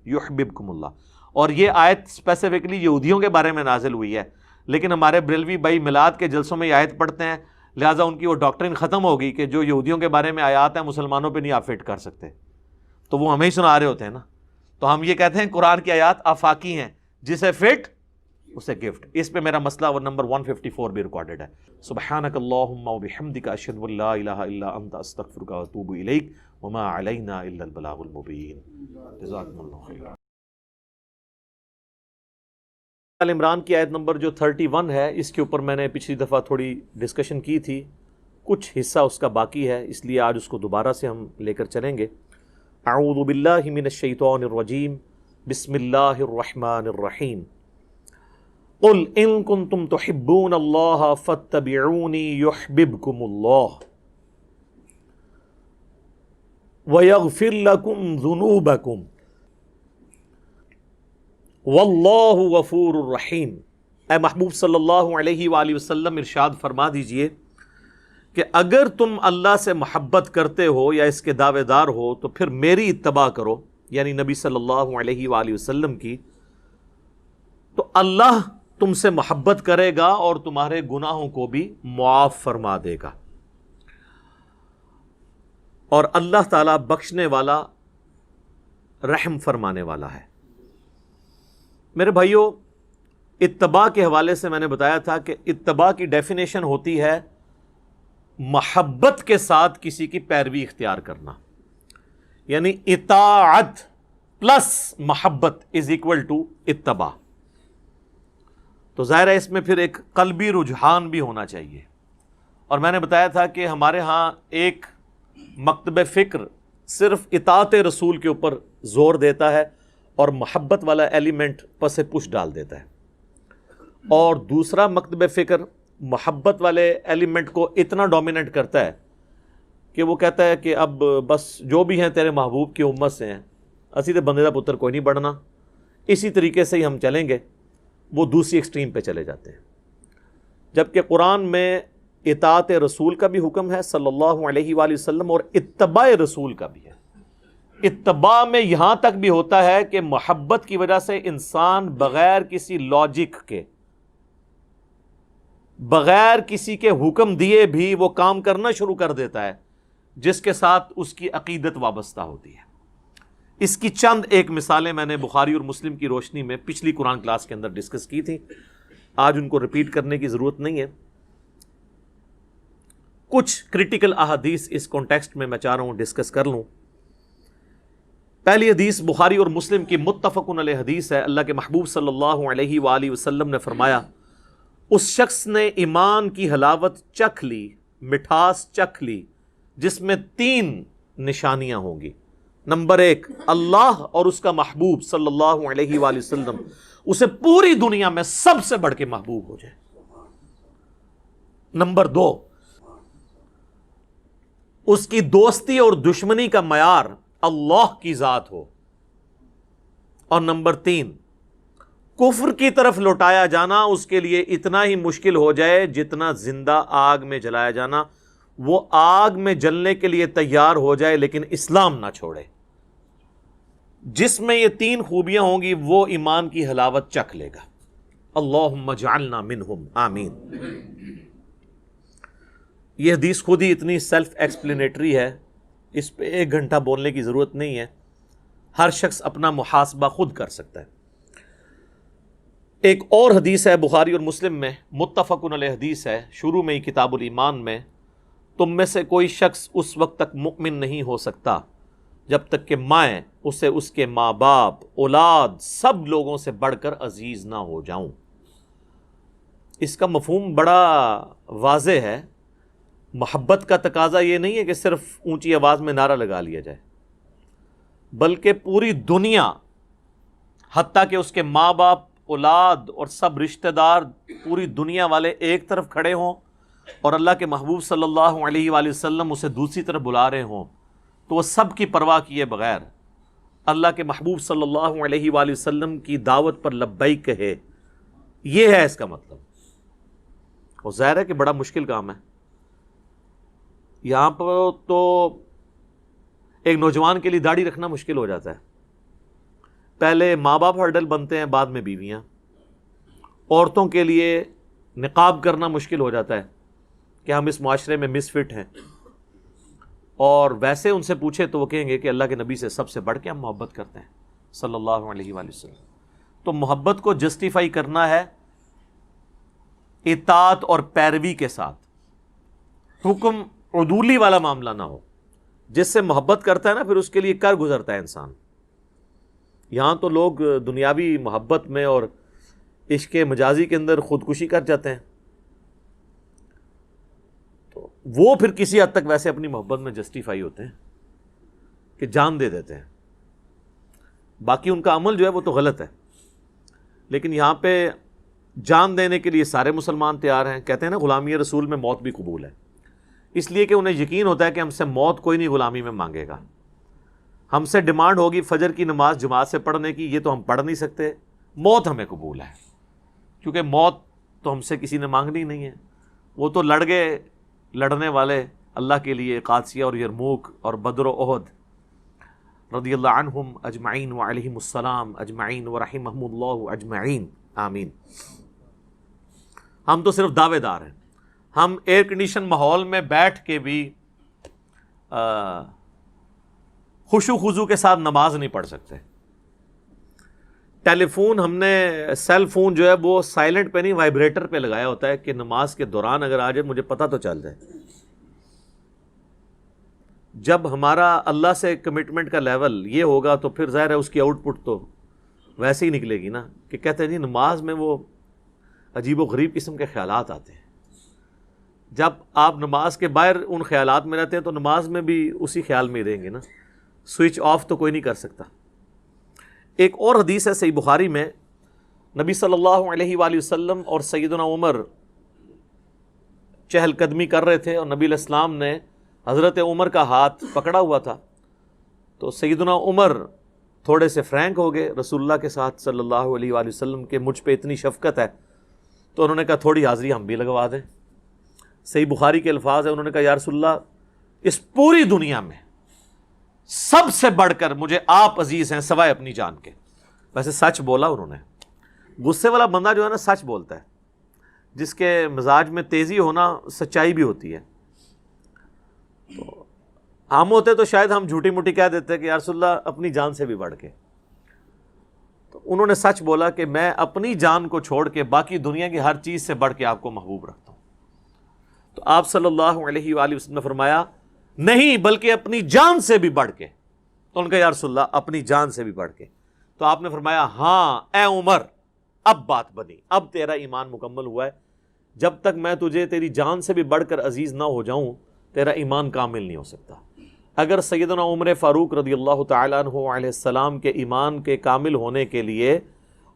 S1: یحببکم اللہ۔ اور یہ آیت اسپیسیفکلی یہودیوں کے بارے میں نازل ہوئی ہے، لیکن ہمارے بریلوی بھائی میلاد کے جلسوں میں یہ آیت پڑھتے ہیں، لہٰذا ان کی وہ ڈاکٹرین ختم ہو گئی کہ جو یہودیوں کے بارے میں آیات ہیں مسلمانوں پہ نہیں آپ فٹ کر سکتے، تو وہ ہمیں ہی سنا رہے ہوتے ہیں نا۔ تو ہم یہ کہتے ہیں قرآن کی آیات آفاقی ہیں، جسے فٹ اسے گفٹ۔ اس پہ میرا مسئلہ وہ نمبر 154 بھی ریکارڈڈ ہے۔ سبحانک اللہم وبحمدک اشہد ان لا الہ الا انت استغفرک واتوب الیک وما علینا الا البلاغ المبین۔ جزاکم اللہ خیر۔ آل عمران کی آیت نمبر جو 31 ہے، اس کے اوپر میں نے پچھلی دفعہ تھوڑی ڈسکشن کی تھی، کچھ حصہ اس کا باقی ہے، اس لیے آج اس کو دوبارہ سے ہم لے کر چلیں گے۔ اعوذ باللہ من الشیطان الرجیم، بسم اللہ الرحمن الرحیم۔ قل ان کنتم تحبون اللہ فاتبعونی یحببکم اللہ ویغفر لکم ذنوبکم واللہ غفور الرحیم۔ اے محبوب صلی اللہ علیہ وآلہ وسلم ارشاد فرما دیجئے کہ اگر تم اللہ سے محبت کرتے ہو یا اس کے دعوے دار ہو تو پھر میری اتباع کرو، یعنی نبی صلی اللہ علیہ وآلہ وسلم کی، تو اللہ تم سے محبت کرے گا اور تمہارے گناہوں کو بھی معاف فرما دے گا، اور اللہ تعالیٰ بخشنے والا، رحم فرمانے والا ہے۔ میرے بھائیوں، اتباع کے حوالے سے میں نے بتایا تھا کہ اتباع کی ڈیفینیشن ہوتی ہے محبت کے ساتھ کسی کی پیروی اختیار کرنا، یعنی اطاعت پلس محبت از اکول ٹو اتباع۔ تو ظاہر ہے اس میں پھر ایک قلبی رجحان بھی ہونا چاہیے، اور میں نے بتایا تھا کہ ہمارے ہاں ایک مکتب فکر صرف اطاعت رسول کے اوپر زور دیتا ہے اور محبت والا ایلیمنٹ پس پش ڈال دیتا ہے، اور دوسرا مکتب فکر محبت والے ایلیمنٹ کو اتنا ڈومیننٹ کرتا ہے کہ وہ کہتا ہے کہ اب بس جو بھی ہیں تیرے محبوب کی امت سے ہیں، اسی تے بندے دا پتر کوئی نہیں بڑھنا، اسی طریقے سے ہی ہم چلیں گے۔ وہ دوسری ایکسٹریم پہ چلے جاتے ہیں، جبکہ قرآن میں اطاعت رسول کا بھی حکم ہے صلی اللہ علیہ وآلہ وسلم، اور اتباع رسول کا بھی ہے۔ اتباع میں یہاں تک بھی ہوتا ہے کہ محبت کی وجہ سے انسان بغیر کسی لاجک کے، بغیر کسی کے حکم دیے بھی وہ کام کرنا شروع کر دیتا ہے جس کے ساتھ اس کی عقیدت وابستہ ہوتی ہے۔ اس کی چند ایک مثالیں میں نے بخاری اور مسلم کی روشنی میں پچھلی قرآن کلاس کے اندر ڈسکس کی تھی، آج ان کو ریپیٹ کرنے کی ضرورت نہیں ہے۔ کچھ کریٹیکل احادیث اس کانٹیکسٹ میں چاہ رہا ہوں ڈسکس کر لوں۔ پہلی حدیث بخاری اور مسلم کی متفق علیہ حدیث ہے۔ اللہ کے محبوب صلی اللہ علیہ وآلہ وسلم نے فرمایا، اس شخص نے ایمان کی حلاوت چکھ لی، مٹھاس چکھ لی، جس میں 3 نشانیاں ہوں گی۔ نمبر 1، اللہ اور اس کا محبوب صلی اللہ علیہ وآلہ وسلم اسے پوری دنیا میں سب سے بڑھ کے محبوب ہو جائے۔ نمبر 2، اس کی دوستی اور دشمنی کا معیار اللہ کی ذات ہو۔ اور نمبر 3، کفر کی طرف لوٹایا جانا اس کے لیے اتنا ہی مشکل ہو جائے جتنا زندہ آگ میں جلایا جانا، وہ آگ میں جلنے کے لیے تیار ہو جائے لیکن اسلام نہ چھوڑے۔ جس میں یہ 3 خوبیاں ہوں گی وہ ایمان کی حلاوت چکھ لے گا۔ اللہم اجعلنا منہم، آمین۔ یہ حدیث خود ہی اتنی سیلف ایکسپلینیٹری ہے، اس پہ 1 گھنٹہ بولنے کی ضرورت نہیں ہے، ہر شخص اپنا محاسبہ خود کر سکتا ہے۔ ایک اور حدیث ہے بخاری اور مسلم میں، متفق علیہ حدیث ہے، شروع میں ہی کتاب الایمان میں، تم میں سے کوئی شخص اس وقت تک مؤمن نہیں ہو سکتا جب تک کہ میں اسے اس کے ماں باپ، اولاد، سب لوگوں سے بڑھ کر عزیز نہ ہو جاؤں۔ اس کا مفہوم بڑا واضح ہے۔ محبت کا تقاضا یہ نہیں ہے کہ صرف اونچی آواز میں نعرہ لگا لیا جائے، بلکہ پوری دنیا، حتیٰ کہ اس کے ماں باپ، اولاد اور سب رشتہ دار، پوری دنیا والے ایک طرف کھڑے ہوں اور اللہ کے محبوب صلی اللہ علیہ وآلہ وسلم اسے دوسری طرف بلا رہے ہوں، تو وہ سب کی پرواہ کیے بغیر اللہ کے محبوب صلی اللہ علیہ وآلہ وسلم کی دعوت پر لبیک کہے۔ یہ ہے اس کا مطلب۔ اور ظاہر ہے کہ بڑا مشکل کام ہے۔ یہاں پر تو ایک نوجوان کے لیے داڑھی رکھنا مشکل ہو جاتا ہے، پہلے ماں باپ ہرڈل بنتے ہیں، بعد میں بیویاں۔ عورتوں کے لیے نقاب کرنا مشکل ہو جاتا ہے کہ ہم اس معاشرے میں مس فٹ ہیں، اور ویسے ان سے پوچھے تو وہ کہیں گے کہ اللہ کے نبی سے سب سے بڑھ کے ہم محبت کرتے ہیں صلی اللہ علیہ وآلہ وسلم۔ تو محبت کو جسٹیفائی کرنا ہے اطاعت اور پیروی کے ساتھ، حکم عدولی والا معاملہ نہ ہو۔ جس سے محبت کرتا ہے نا، پھر اس کے لیے کر گزرتا ہے انسان۔ یہاں تو لوگ دنیاوی محبت میں اور عشق مجازی کے اندر خودکشی کر جاتے ہیں، تو وہ پھر کسی حد تک ویسے اپنی محبت میں جسٹیفائی ہوتے ہیں کہ جان دے دیتے ہیں، باقی ان کا عمل جو ہے وہ تو غلط ہے۔ لیکن یہاں پہ جان دینے کے لیے سارے مسلمان تیار ہیں۔ کہتے ہیں نا غلامی رسول میں موت بھی قبول ہے، اس لیے کہ انہیں یقین ہوتا ہے کہ ہم سے موت کوئی نہیں غلامی میں مانگے گا۔ ہم سے ڈیمانڈ ہوگی فجر کی نماز جماعت سے پڑھنے کی، یہ تو ہم پڑھ نہیں سکتے، موت ہمیں قبول ہے، کیونکہ موت تو ہم سے کسی نے مانگنی نہیں ہے۔ وہ تو لڑ گئے لڑنے والے اللہ کے لیے قادسیہ اور یرموک اور بدر و احد رضی اللہ عنہم اجمعین وعلیہم السلام اجمعین ورحمہم اللہ اجمعین آمین. ہم تو صرف دعوے دار ہیں. ہم ایئر کنڈیشن ماحول میں بیٹھ کے بھی خشوع خضوع کے ساتھ نماز نہیں پڑھ سکتے. ٹیلی فون ہم نے سیل فون جو ہے وہ سائلنٹ پہ نہیں وائبریٹر پہ لگایا ہوتا ہے کہ نماز کے دوران اگر آ جائے مجھے پتہ تو چل جائے. جب ہمارا اللہ سے کمٹمنٹ کا لیول یہ ہوگا تو پھر ظاہر ہے اس کی آؤٹ پٹ تو ویسے ہی نکلے گی نا کہ کہتے ہیں جی نماز میں وہ عجیب و غریب قسم کے خیالات آتے ہیں. جب آپ نماز کے باہر ان خیالات میں رہتے ہیں تو نماز میں بھی اسی خیال میں رہیں گے نا. سوئچ آف تو کوئی نہیں کر سکتا. ایک اور حدیث ہے صحیح بخاری میں, نبی صلی اللہ علیہ وآلہ وسلم اور سیدنا عمر چہل قدمی کر رہے تھے اور نبی علیہ السلام نے حضرت عمر کا ہاتھ پکڑا ہوا تھا. تو سیدنا عمر تھوڑے سے فرینک ہو گئے رسول اللہ کے ساتھ صلی اللہ علیہ وآلہ وسلم کے, مجھ پہ اتنی شفقت ہے تو انہوں نے کہا تھوڑی حاضری ہم بھی لگوا دیں. صحیح بخاری کے الفاظ ہیں, انہوں نے کہا یا رسول اللہ اس پوری دنیا میں سب سے بڑھ کر مجھے آپ عزیز ہیں سوائے اپنی جان کے. ویسے سچ بولا انہوں نے. غصے والا بندہ جو ہے نا سچ بولتا ہے, جس کے مزاج میں تیزی ہونا سچائی بھی ہوتی ہے. تو ہم ہوتے تو شاید ہم جھوٹی موٹی کہہ دیتے کہ یا رسول اللہ اپنی جان سے بھی بڑھ کے. تو انہوں نے سچ بولا کہ میں اپنی جان کو چھوڑ کے باقی دنیا کی ہر چیز سے بڑھ کے آپ کو محبوب رکھتا ہوں. تو آپ صلی اللہ علیہ وآلہ وسلم نے فرمایا نہیں بلکہ اپنی جان سے بھی بڑھ کے. تو ان کا یا رسول اللہ اپنی جان سے بھی بڑھ کے. تو آپ نے فرمایا ہاں اے عمر اب بات بنی, اب تیرا ایمان مکمل ہوا ہے. جب تک میں تجھے تیری جان سے بھی بڑھ کر عزیز نہ ہو جاؤں تیرا ایمان کامل نہیں ہو سکتا. اگر سیدنا عمر فاروق رضی اللہ تعالیٰ عنہ علیہ السلام کے ایمان کے کامل ہونے کے لیے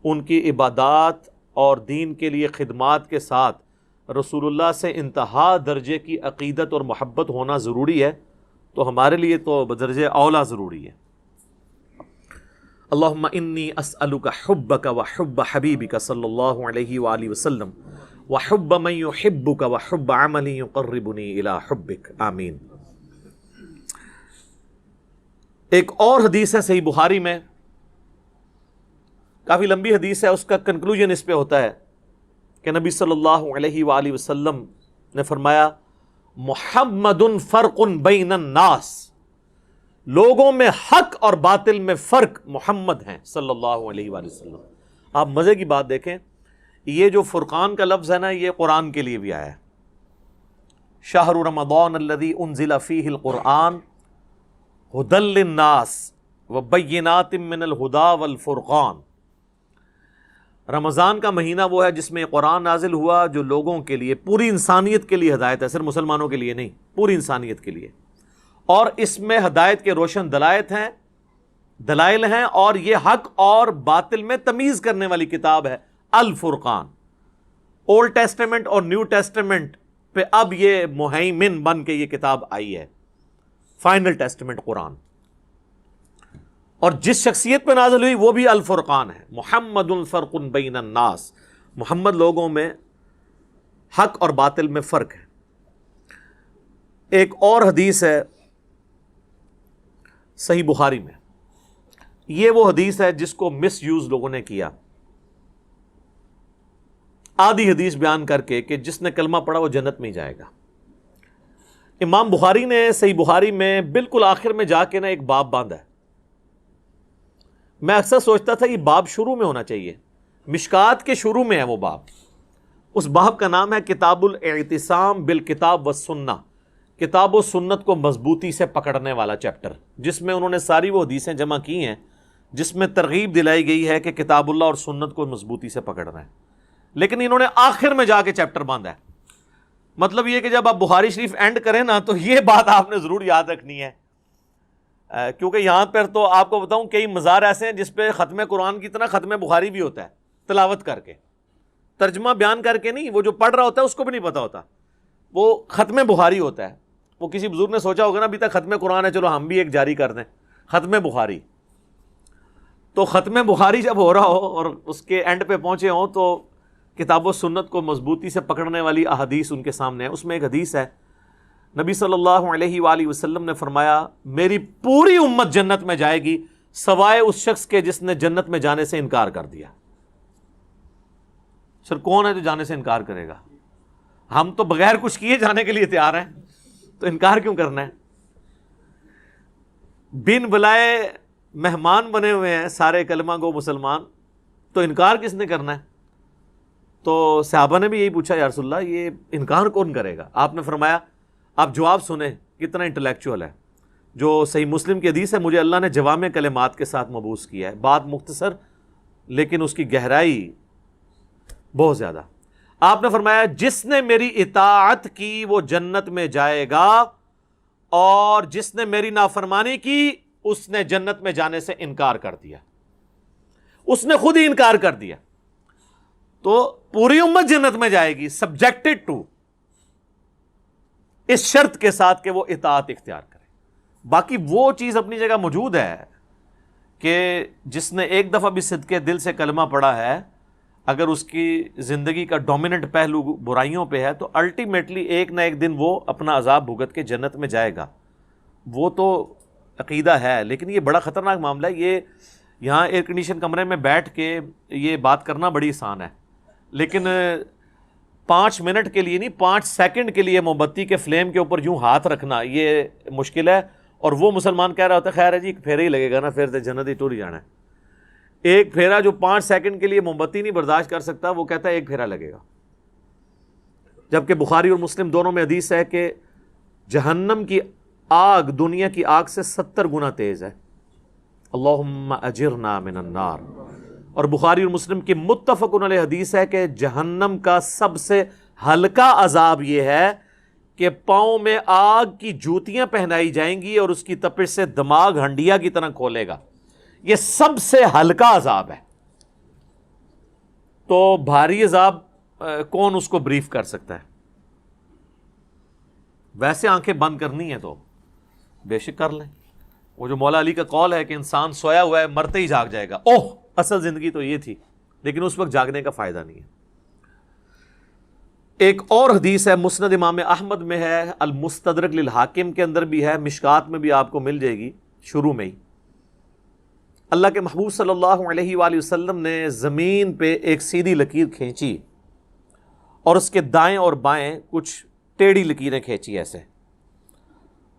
S1: ان کی عبادات اور دین کے لیے خدمات کے ساتھ رسول اللہ سے انتہا درجے کی عقیدت اور محبت ہونا ضروری ہے تو ہمارے لیے تو بدرجہ اولا ضروری ہے. اللہم انی اسألک حبک وحب حبیبک صلی اللہ علیہ وآلہ وسلم وحب من یحبک وحب عمل یقربنی الی حبک آمین. ایک اور حدیث ہے صحیح بخاری میں, کافی لمبی حدیث ہے, اس کا کنکلوژن اس پہ ہوتا ہے کہ نبی صلی اللہ علیہ وآلہ وسلم نے فرمایا محمد فرق بین الناس, لوگوں میں حق اور باطل میں فرق محمد ہیں صلی اللہ علیہ وآلہ وسلم. آپ مزے کی بات دیکھیں, یہ جو فرقان کا لفظ ہے نا یہ قرآن کے لیے بھی آیا ہے. شہر رمضان الذی انزل فیہ القرآن ھدی للناس وبینات من الہدی والفرقان. رمضان کا مہینہ وہ ہے جس میں قرآن نازل ہوا جو لوگوں کے لیے, پوری انسانیت کے لیے ہدایت ہے, صرف مسلمانوں کے لیے نہیں, پوری انسانیت کے لیے. اور اس میں ہدایت کے روشن دلائل ہیں اور یہ حق اور باطل میں تمیز کرنے والی کتاب ہے الفرقان. اولڈ ٹیسٹمنٹ اور نیو ٹیسٹمنٹ پہ اب یہ مہیمن بن کے یہ کتاب آئی ہے, فائنل ٹیسٹمنٹ قرآن. اور جس شخصیت پہ نازل ہوئی وہ بھی الفرقان ہے. محمد فرق بین الناس, محمد لوگوں میں حق اور باطل میں فرق ہے. ایک اور حدیث ہے صحیح بخاری میں, یہ وہ حدیث ہے جس کو مس یوز لوگوں نے کیا, آدھی حدیث بیان کر کے کہ جس نے کلمہ پڑھا وہ جنت میں ہی جائے گا. امام بخاری نے صحیح بخاری میں بالکل آخر میں جا کے نا ایک باب باندھا ہے. میں اکثر سوچتا تھا یہ باب شروع میں ہونا چاہیے, مشکات کے شروع میں ہے وہ باب. اس باب کا نام ہے کتاب الاعتصام بالکتاب والسنہ, کتاب و سنت کو مضبوطی سے پکڑنے والا چیپٹر, جس میں انہوں نے ساری وہ حدیثیں جمع کی ہیں جس میں ترغیب دلائی گئی ہے کہ کتاب اللہ اور سنت کو مضبوطی سے پکڑنا ہے. لیکن انہوں نے آخر میں جا کے چیپٹر باندھا ہے. مطلب یہ کہ جب آپ بخاری شریف اینڈ کریں نا تو یہ بات آپ نے ضرور یاد رکھنی ہے, کیونکہ یہاں پر تو آپ کو بتاؤں کئی مزار ایسے ہیں جس پہ ختم قرآن کی طرح ختم بخاری بھی ہوتا ہے, تلاوت کر کے, ترجمہ بیان کر کے نہیں. وہ جو پڑھ رہا ہوتا ہے اس کو بھی نہیں پتا ہوتا وہ ختم بخاری ہوتا ہے. وہ کسی بزرگ نے سوچا ہوگا نا ابھی تک ختم قرآن ہے, چلو ہم بھی ایک جاری کر دیں ختم بخاری. تو ختم بخاری جب ہو رہا ہو اور اس کے اینڈ پہ پہنچے ہوں تو کتاب و سنت کو مضبوطی سے پکڑنے والی احادیث ان کے سامنے ہے. اس میں ایک حدیث ہے نبی صلی اللہ علیہ وآلہ وسلم نے فرمایا میری پوری امت جنت میں جائے گی سوائے اس شخص کے جس نے جنت میں جانے سے انکار کر دیا۔ سر کون ہے جو جانے سے انکار کرے گا؟ ہم تو بغیر کچھ کیے جانے کے لیے تیار ہیں، تو انکار کیوں کرنا ہے؟ بن بلائے مہمان بنے ہوئے ہیں سارے کلمہ گو مسلمان، تو انکار کس نے کرنا ہے؟ تو صحابہ نے بھی یہی پوچھا یا رسول اللہ یہ انکار کون کرے گا؟ آپ نے فرمایا آپ جواب سنیں کتنا انٹلیکچوئل ہے۔ جو صحیح مسلم کی حدیث ہے، مجھے اللہ نے جوامع کلمات کے ساتھ مبعوث کیا ہے، بات مختصر لیکن اس کی گہرائی بہت زیادہ۔ آپ نے فرمایا جس نے میری اطاعت کی وہ جنت میں جائے گا، اور جس نے میری نافرمانی کی اس نے جنت میں جانے سے انکار کر دیا۔ اس نے خود ہی انکار کر دیا، تو پوری امت جنت میں جائے گی سبجیکٹڈ ٹو، اس شرط کے ساتھ کہ وہ اطاعت اختیار کرے۔ باقی وہ چیز اپنی جگہ موجود ہے کہ جس نے ایک دفعہ بھی صدقے دل سے کلمہ پڑھا ہے، اگر اس کی زندگی کا ڈومیننٹ پہلو برائیوں پہ ہے تو الٹیمیٹلی ایک نہ ایک دن وہ اپنا عذاب بھگت کے جنت میں جائے گا۔ وہ تو عقیدہ ہے، لیکن یہ بڑا خطرناک معاملہ ہے۔ یہ یہاں ایئر کنڈیشن کمرے میں بیٹھ کے یہ بات کرنا بڑی آسان ہے، لیکن 5 منٹ کے لیے نہیں، 5 سیکنڈ کے لیے موم بتی کے فلیم کے اوپر یوں ہاتھ رکھنا یہ مشکل ہے۔ اور وہ مسلمان کہہ رہا ہوتا ہے خیر ہے جی ایک پھیرا ہی لگے گا نا، پھر تو جنت ہی ٹور ہی جانا ہے۔ ایک پھیرا جو 5 سیکنڈ کے لیے موم بتی نہیں برداشت کر سکتا، وہ کہتا ہے ایک پھیرا لگے گا، جبکہ بخاری اور مسلم دونوں میں حدیث ہے کہ جہنم کی آگ دنیا کی آگ سے 70 گنا تیز ہے۔ اللہم اجرنا من النار۔ اور بخاری اور مسلم کی متفق علیہ حدیث ہے کہ جہنم کا سب سے ہلکا عذاب یہ ہے کہ پاؤں میں آگ کی جوتیاں پہنائی جائیں گی اور اس کی تپش سے دماغ ہنڈیا کی طرح کھولے گا۔ یہ سب سے ہلکا عذاب ہے۔ تو بھاری عذاب کون اس کو بریف کر سکتا ہے؟ ویسے آنکھیں بند کرنی ہے تو بے شک کر لیں۔ وہ جو مولا علی کا قول ہے کہ انسان سویا ہوا ہے مرتے ہی جاگ جائے گا، اوہ اصل زندگی تو یہ تھی، لیکن اس وقت جاگنے کا فائدہ نہیں ہے۔ ایک اور حدیث ہے مسند امام احمد میں ہے، المستدرک للحاکم کے اندر بھی ہے، مشکات میں بھی آپ کو مل جائے گی شروع میں ہی۔ اللہ کے محبوب صلی اللہ علیہ وآلہ وسلم نے زمین پہ ایک سیدھی لکیر کھینچی اور اس کے دائیں اور بائیں کچھ ٹیڑھی لکیریں کھینچی ایسے،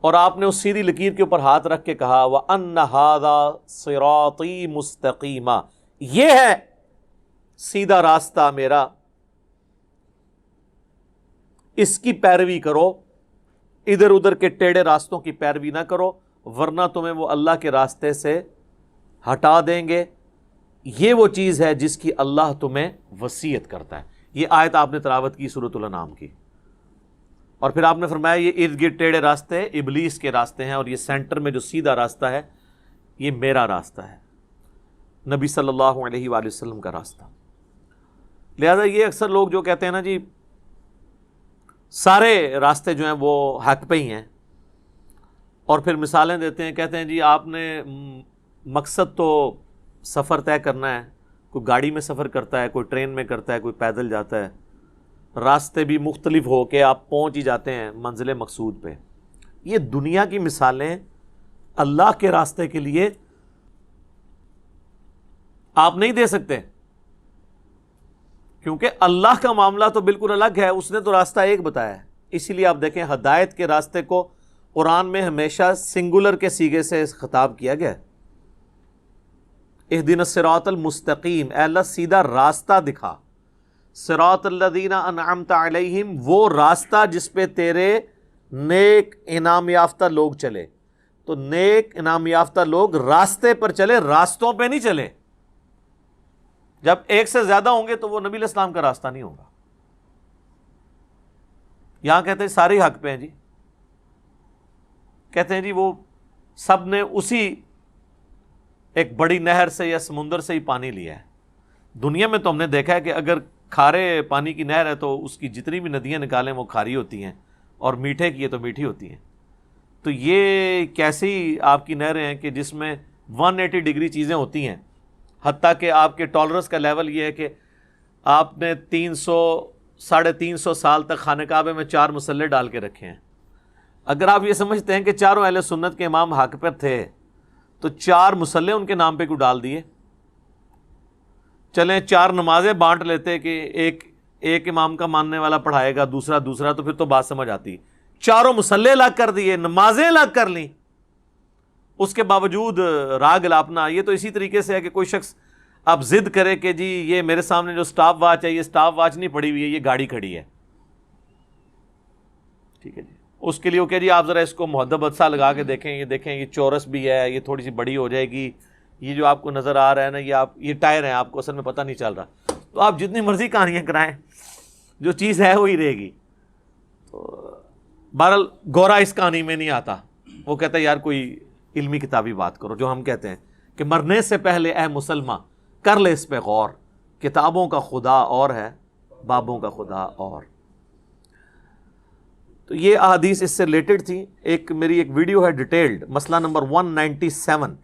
S1: اور آپ نے اس سیدھی لکیر کے اوپر ہاتھ رکھ کے کہا وَأَنَّ هَذَا صِرَاطِي مُسْتَقِيمًا، یہ ہے سیدھا راستہ میرا، اس کی پیروی کرو، ادھر ادھر کے ٹیڑھے راستوں کی پیروی نہ کرو ورنہ تمہیں وہ اللہ کے راستے سے ہٹا دیں گے۔ یہ وہ چیز ہے جس کی اللہ تمہیں وصیت کرتا ہے۔ یہ آیت آپ نے تلاوت کی سورۃ الانعام کی، اور پھر آپ نے فرمایا یہ ارد گرد ٹیڑھے راستے ابلیس کے راستے ہیں، اور یہ سینٹر میں جو سیدھا راستہ ہے یہ میرا راستہ ہے، نبی صلی اللہ علیہ وآلہ وسلم کا راستہ۔ لہذا یہ اکثر لوگ جو کہتے ہیں نا جی سارے راستے جو ہیں وہ حق پہ ہی ہیں، اور پھر مثالیں دیتے ہیں، کہتے ہیں جی آپ نے مقصد تو سفر طے کرنا ہے، کوئی گاڑی میں سفر کرتا ہے، کوئی ٹرین میں کرتا ہے، کوئی پیدل جاتا ہے، راستے بھی مختلف ہو کے آپ پہنچ ہی جاتے ہیں منزل مقصود پہ۔ یہ دنیا کی مثالیں اللہ کے راستے کے لیے آپ نہیں دے سکتے، کیونکہ اللہ کا معاملہ تو بالکل الگ ہے، اس نے تو راستہ ایک بتایا ہے۔ اسی لیے آپ دیکھیں ہدایت کے راستے کو قرآن میں ہمیشہ سنگولر کے صیغے سے خطاب کیا گیا ہے، اہدنا الصراط المستقیم، اے اللہ سیدھا راستہ دکھا، صراط الذین انعمت علیہم، وہ راستہ جس پہ تیرے نیک انعام یافتہ لوگ چلے۔ تو نیک انعام یافتہ لوگ راستے پر چلے، راستوں پہ نہیں چلے۔ جب ایک سے زیادہ ہوں گے تو وہ نبی علیہ السلام کا راستہ نہیں ہوگا۔ یہاں کہتے ہیں سارے حق پہ ہیں جی، کہتے ہیں جی وہ سب نے اسی ایک بڑی نہر سے یا سمندر سے ہی پانی لیا ہے۔ دنیا میں تو ہم نے دیکھا ہے کہ اگر کھارے پانی کی نہر ہے تو اس کی جتنی بھی ندیاں نکالیں وہ کھاری ہوتی ہیں، اور میٹھے کی ہے تو میٹھی ہوتی ہیں۔ تو یہ کیسی آپ کی نہریں ہیں کہ جس میں 180 ڈگری چیزیں ہوتی ہیں، حتیٰ کہ آپ کے ٹالرنس کا لیول یہ ہے کہ آپ نے 300 350 سال تک خانہ کعبے میں 4 مسلے ڈال کے رکھے ہیں، اگر آپ یہ سمجھتے ہیں کہ چاروں اہل سنت کے امام حق پر تھے تو 4 مصلے ان کے نام پہ کیوں ڈال دیے؟ چلیں 4 نمازیں بانٹ لیتے کہ ایک امام کا ماننے والا پڑھائے گا، دوسرا، تو پھر تو بات سمجھ آتی۔ 4 مصلے الگ کر دیے، نمازیں الگ کر لیں، اس کے باوجود راگ الاپنا۔ یہ تو اسی طریقے سے ہے کہ کوئی شخص اب ضد کرے کہ جی یہ میرے سامنے جو سٹاپ واچ ہے، یہ سٹاپ واچ نہیں پڑی ہوئی ہے، یہ گاڑی کھڑی ہے، ٹھیک ہے جی، اس کے لیے وہ کہ جی آپ ذرا اس کو محدبت سا لگا کے دیکھیں، یہ چورس بھی ہے، یہ تھوڑی سی بڑی ہو جائے گی، یہ جو آپ کو نظر آ رہا ہے نا، یہ ٹائر ہیں، آپ کو اصل میں پتہ نہیں چل رہا۔ تو آپ جتنی مرضی کہانیاں کرائیں، جو چیز ہے وہی رہے گی۔ تو بہرحال گورا اس کہانی میں نہیں آتا، وہ کہتا ہے یار کوئی علمی کتابی بات کرو، جو ہم کہتے ہیں کہ مرنے سے پہلے اے مسلمان کر لے اس پہ غور، کتابوں کا خدا اور ہے، بابوں کا خدا اور۔ تو یہ احادیث اس سے ریلیٹڈ تھی۔ میری ایک ویڈیو ہے ڈیٹیلڈ، مسئلہ نمبر 197،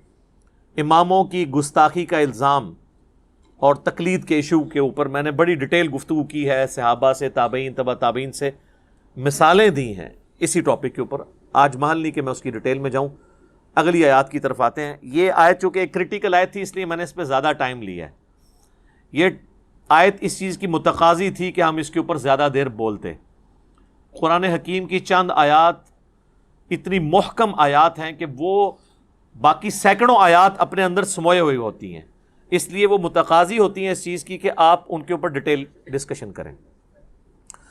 S1: اماموں کی گستاخی کا الزام اور تقلید کے ایشو کے اوپر میں نے بڑی ڈیٹیل گفتگو کی ہے، صحابہ سے، تابعین، تبع تابعین سے مثالیں دی ہیں اسی ٹاپک کے اوپر۔ آج محل نہیں کہ میں اس کی ڈیٹیل میں جاؤں، اگلی آیات کی طرف آتے ہیں۔ یہ آیت چونکہ ایک کریٹیکل آیت تھی، اس لیے میں نے اس پہ زیادہ ٹائم لیا ہے۔ یہ آیت اس چیز کی متقاضی تھی کہ ہم اس کے اوپر زیادہ دیر بولتے۔ قرآن حکیم کی چند آیات اتنی محکم آیات ہیں کہ وہ باقی سینکڑوں آیات اپنے اندر سموئے ہوئی ہوتی ہیں، اس لیے وہ متقاضی ہوتی ہیں اس چیز کی کہ آپ ان کے اوپر ڈیٹیل ڈسکشن کریں۔